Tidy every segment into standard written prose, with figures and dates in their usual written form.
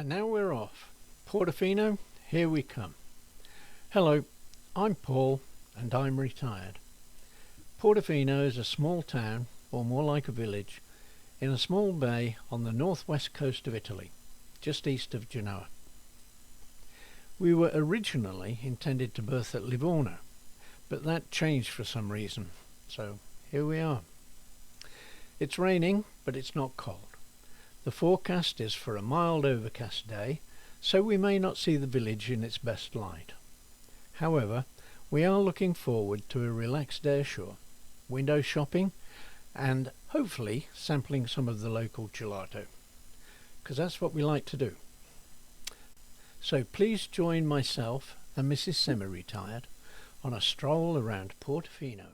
And now we're off. Portofino, here we come. Hello, I'm Paul and I'm retired. Portofino is a small town, or more like a village, in a small bay on the northwest coast of Italy, just east of Genoa. We were originally intended to berth at Livorno, but that changed for some reason, so here we are. It's raining, but it's not cold. The forecast is for a mild overcast day, so we may not see the village in its best light. However, we are looking forward to a relaxed day ashore, window shopping, and hopefully sampling some of the local gelato, because that's what we like to do. So please join myself and Mrs. Semi-Retired on a stroll around Portofino.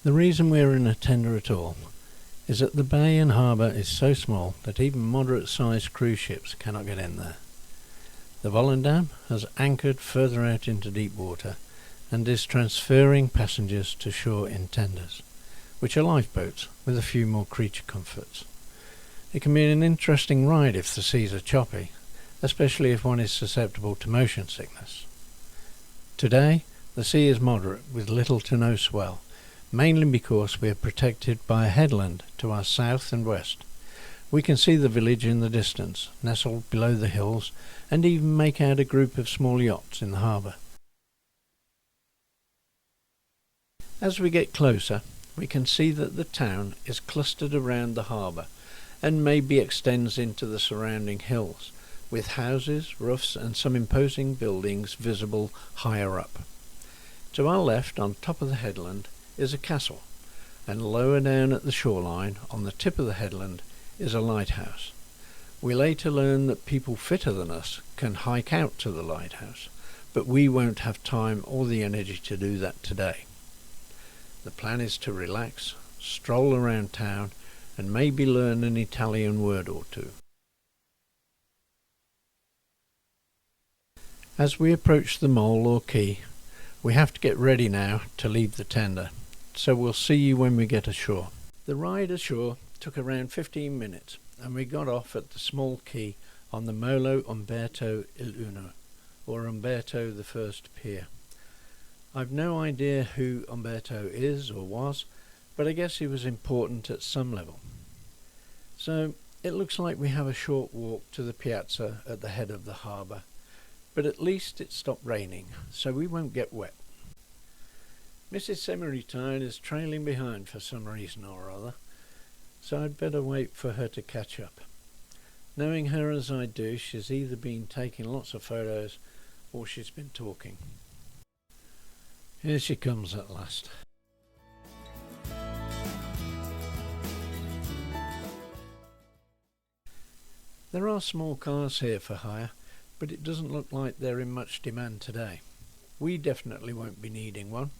The reason we're in a tender at all is that the bay and harbour is so small that even moderate-sized cruise ships cannot get in there. The Volendam has anchored further out into deep water and is transferring passengers to shore in tenders, which are lifeboats with a few more creature comforts. It can be an interesting ride if the seas are choppy, especially if one is susceptible to motion sickness. Today, the sea is moderate with little to no swell, mainly because we are protected by a headland to our south and west. We can see the village in the distance, nestled below the hills, and even make out a group of small yachts in the harbour. As we get closer, we can see that the town is clustered around the harbour and maybe extends into the surrounding hills, with houses, roofs and some imposing buildings visible higher up. To our left, on top of the headland, is a castle, and lower down at the shoreline, on the tip of the headland, is a lighthouse. We later learn that people fitter than us can hike out to the lighthouse, but we won't have time or the energy to do that today. The plan is to relax, stroll around town, and maybe learn an Italian word or two. As we approach the mole or quay, we have to get ready now to leave the tender, so we'll see you when we get ashore. The ride ashore took around 15 minutes, and we got off at the small quay on the Molo Umberto il Uno, or Umberto I Pier. I've no idea who Umberto is or was, but I guess he was important at some level. So it looks like we have a short walk to the piazza at the head of the harbour, but at least it stopped raining, so we won't get wet. Mrs. Semi-Retired is trailing behind for some reason or other, so I'd better wait for her to catch up. Knowing her as I do, she's either been taking lots of photos or she's been talking. Here she comes at last. There are small cars here for hire, but it doesn't look like they're in much demand today. We definitely won't be needing one.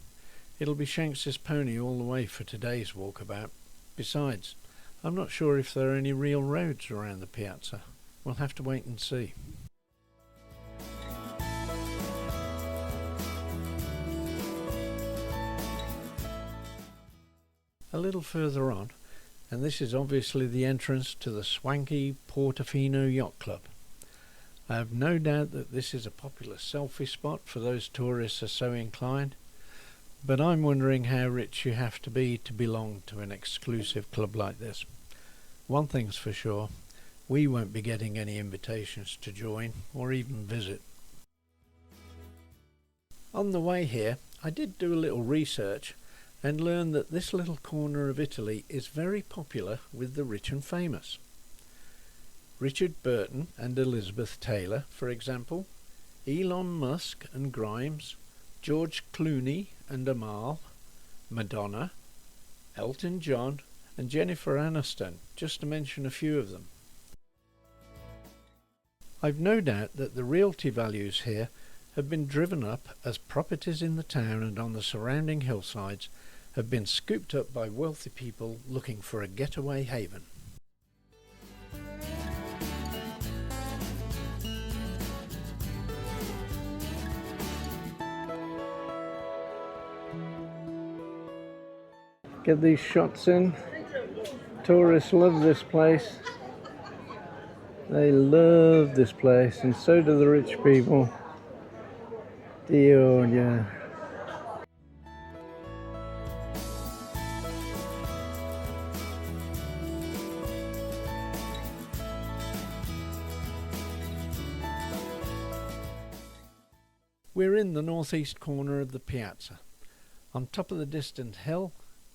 It'll be Shanks's pony all the way for today's walkabout. Besides, I'm not sure if there are any real roads around the piazza. We'll have to wait and see. A little further on, and this is obviously the entrance to the swanky Portofino Yacht Club. I have no doubt that this is a popular selfie spot for those tourists are so inclined, but I'm wondering how rich you have to be to belong to an exclusive club like this. One thing's for sure, we won't be getting any invitations to join or even visit. On the way here, I did do a little research and learned that this little corner of Italy is very popular with the rich and famous. Richard Burton and Elizabeth Taylor, for example, Elon Musk and Grimes, George Clooney and Amal, Madonna, Elton John and Jennifer Aniston, just to mention a few of them. I've no doubt that the realty values here have been driven up as properties in the town and on the surrounding hillsides have been scooped up by wealthy people looking for a getaway haven. Get these shots in. Tourists love this place. They love this place, and so do the rich people. Dio, yeah. We're in the northeast corner of the piazza. On top of the distant hill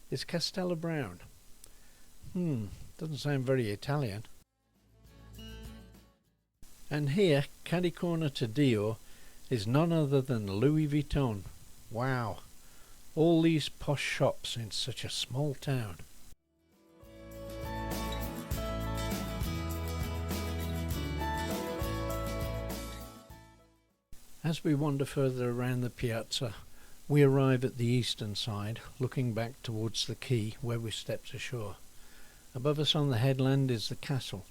is Castello Brown. Doesn't sound very Italian. And here, caddy corner to Dio, is none other than Louis Vuitton. Wow, all these posh shops in such a small town. As we wander further around the piazza, we arrive at the eastern side, looking back towards the quay where we stepped ashore. Above us on the headland is the castle,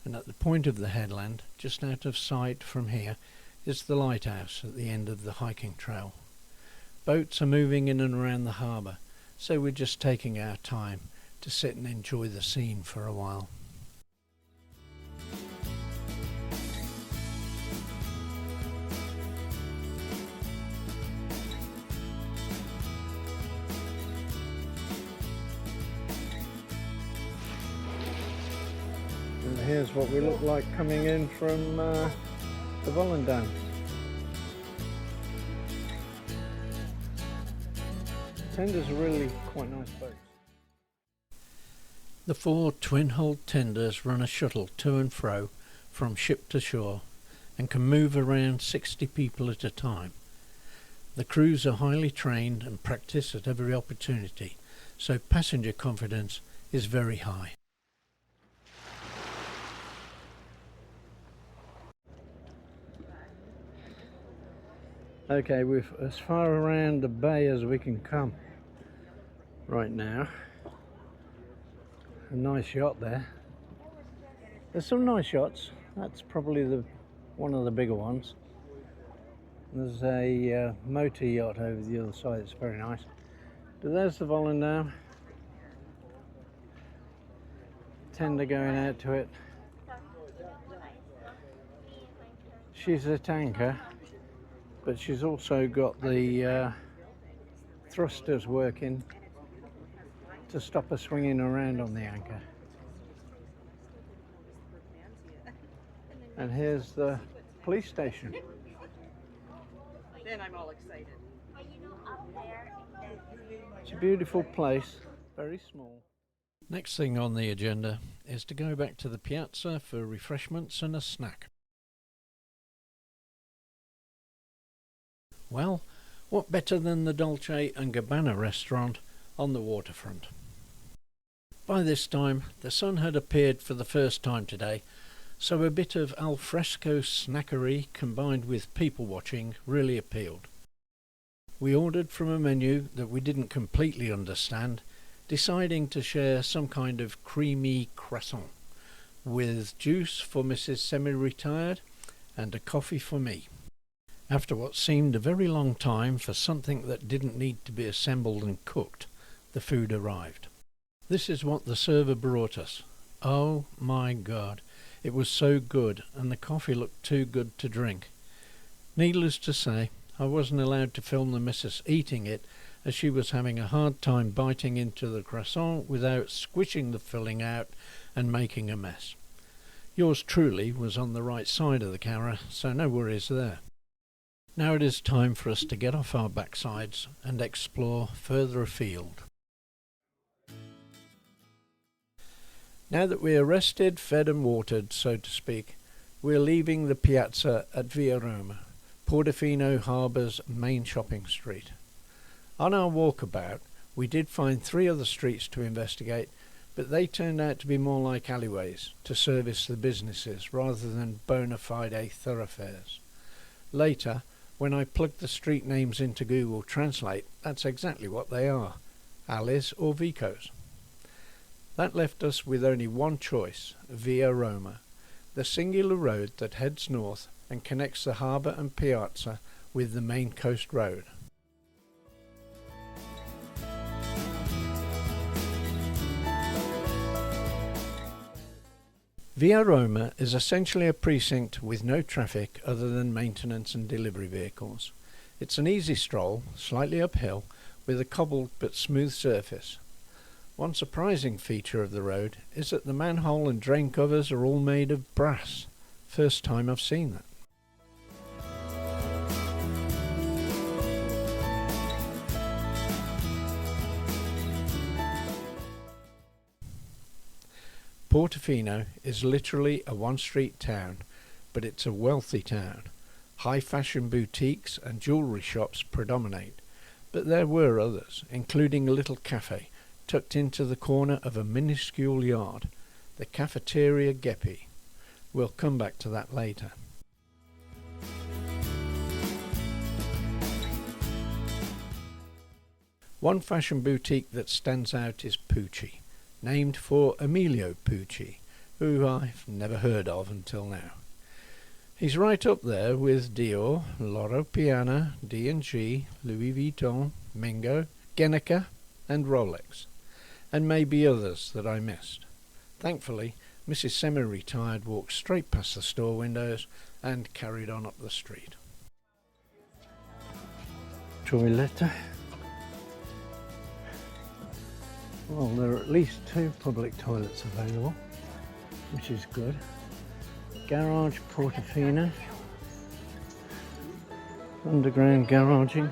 and at the point of the headland, just out of sight from here, is the lighthouse at the end of the hiking trail. Boats are moving in and around the harbour, so we're just taking our time to sit and enjoy the scene for a while. And here's what we look like coming in from the Volendam. Tenders are really quite nice boats. The 4 twin-hulled tenders run a shuttle to and fro from ship to shore and can move around 60 people at a time. The crews are highly trained and practice at every opportunity, so passenger confidence is very high. Okay, we're as far around the bay as we can come right now. A nice yacht there. There's some nice yachts. That's probably one of the bigger ones. There's a motor yacht over the other side. It's very nice. But there's the Volendam. Tender going out to it. She's a tanker, but she's also got the thrusters working to stop her swinging around on the anchor. And here's the police station. Then I'm all excited. It's a beautiful place, very small. Next thing on the agenda is to go back to the piazza for refreshments and a snack. Well, what better than the Dolce & Gabbana restaurant on the waterfront? By this time, the sun had appeared for the first time today, so a bit of al fresco snackery combined with people watching really appealed. We ordered from a menu that we didn't completely understand, deciding to share some kind of creamy croissant, with juice for Mrs. Semi-Retired and a coffee for me. After what seemed a very long time for something that didn't need to be assembled and cooked, the food arrived. This is what the server brought us. Oh my God, it was so good, and the coffee looked too good to drink. Needless to say, I wasn't allowed to film the missus eating it, as she was having a hard time biting into the croissant without squishing the filling out and making a mess. Yours truly was on the right side of the camera, so no worries there. Now it is time for us to get off our backsides and explore further afield. Now that we are rested, fed and watered, so to speak, we are leaving the piazza at Via Roma, Portofino Harbour's main shopping street. On our walkabout, we did find 3 other streets to investigate, but they turned out to be more like alleyways to service the businesses rather than bona fide thoroughfares. Later, when I plugged the street names into Google Translate, that's exactly what they are, alleys or vicos. That left us with only one choice, Via Roma, the singular road that heads north and connects the harbour and piazza with the main coast road. Via Roma is essentially a precinct with no traffic other than maintenance and delivery vehicles. It's an easy stroll, slightly uphill, with a cobbled but smooth surface. One surprising feature of the road is that the manhole and drain covers are all made of brass. First time I've seen that. Portofino is literally a one-street town, but it's a wealthy town. High-fashion boutiques and jewellery shops predominate, but there were others, including a little cafe tucked into the corner of a minuscule yard, the Cafeteria Geppi. We'll come back to that later. One fashion boutique that stands out is Pucci, named for Emilio Pucci, who I've never heard of until now. He's right up there with Dior, Loro Piana, D&G, Louis Vuitton, Mingo, Genica and Rolex, and maybe others that I missed. Thankfully, Mrs. Semi-Retired walked straight past the store windows and carried on up the street. Toilette. Well, there are at least 2 public toilets available, which is good. Garage Portofino. Underground garaging.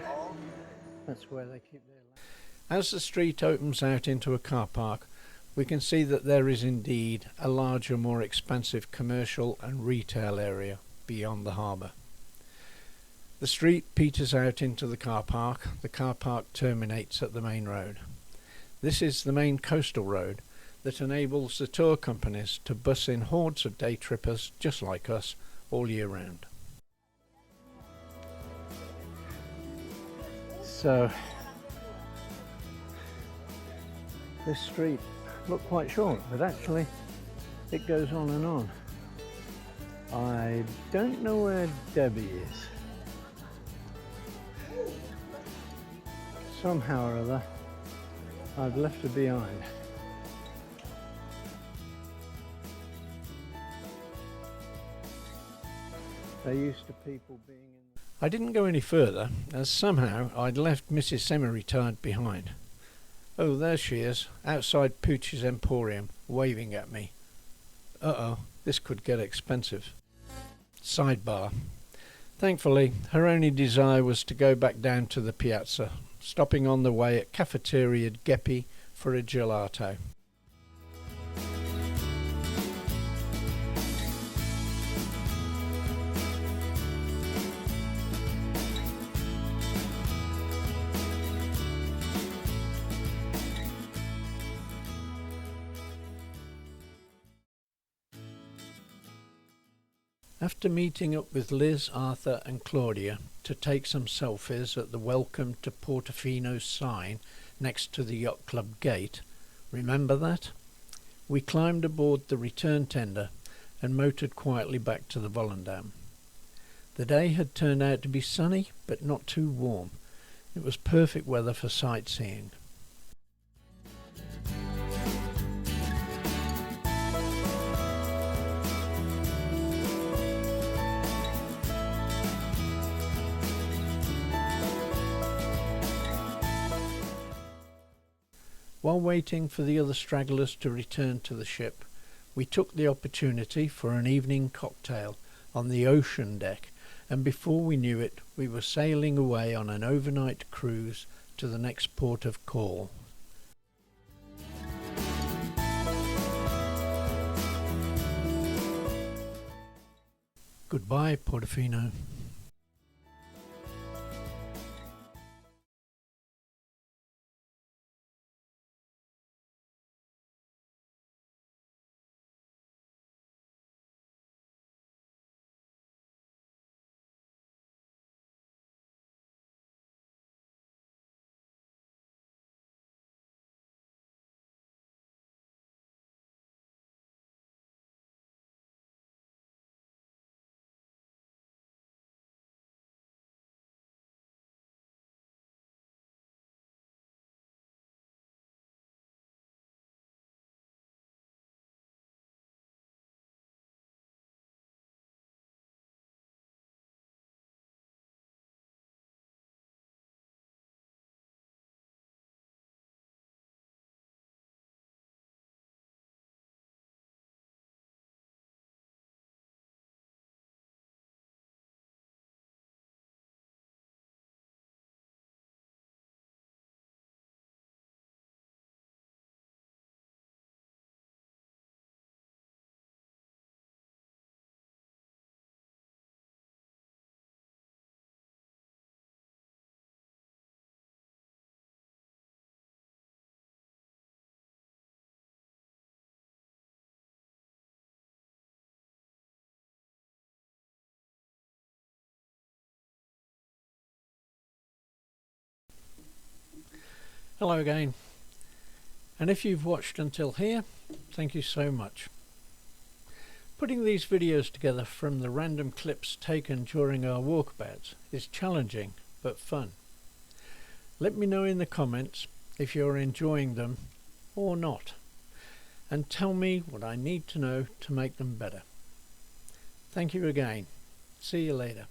That's where they keep their... As the street opens out into a car park, we can see that there is indeed a larger, more expansive commercial and retail area beyond the harbour. The street peters out into the car park. The car park terminates at the main road. This is the main coastal road that enables the tour companies to bus in hordes of day trippers just like us all year round. So this street looked quite short, but actually it goes on and on. I don't know where Debbie is. Somehow or other I've left her behind. They're used to people being in... I didn't go any further, as somehow I'd left Mrs. Semi-Retired behind. Oh, there she is, outside Pucci's Emporium, waving at me. Uh-oh, this could get expensive. Sidebar. Thankfully, her only desire was to go back down to the piazza, stopping on the way at Cafeteria Geppi for a gelato. After meeting up with Liz, Arthur and Claudia to take some selfies at the Welcome to Portofino sign next to the Yacht Club gate, remember that? We climbed aboard the return tender and motored quietly back to the Volendam. The day had turned out to be sunny but not too warm. It was perfect weather for sightseeing. While waiting for the other stragglers to return to the ship, we took the opportunity for an evening cocktail on the ocean deck, and before we knew it, we were sailing away on an overnight cruise to the next port of call. Goodbye, Portofino. Hello again, and if you've watched until here, thank you so much. Putting these videos together from the random clips taken during our walkabouts is challenging but fun. Let me know in the comments if you're enjoying them or not, and tell me what I need to know to make them better. Thank you again. See you later.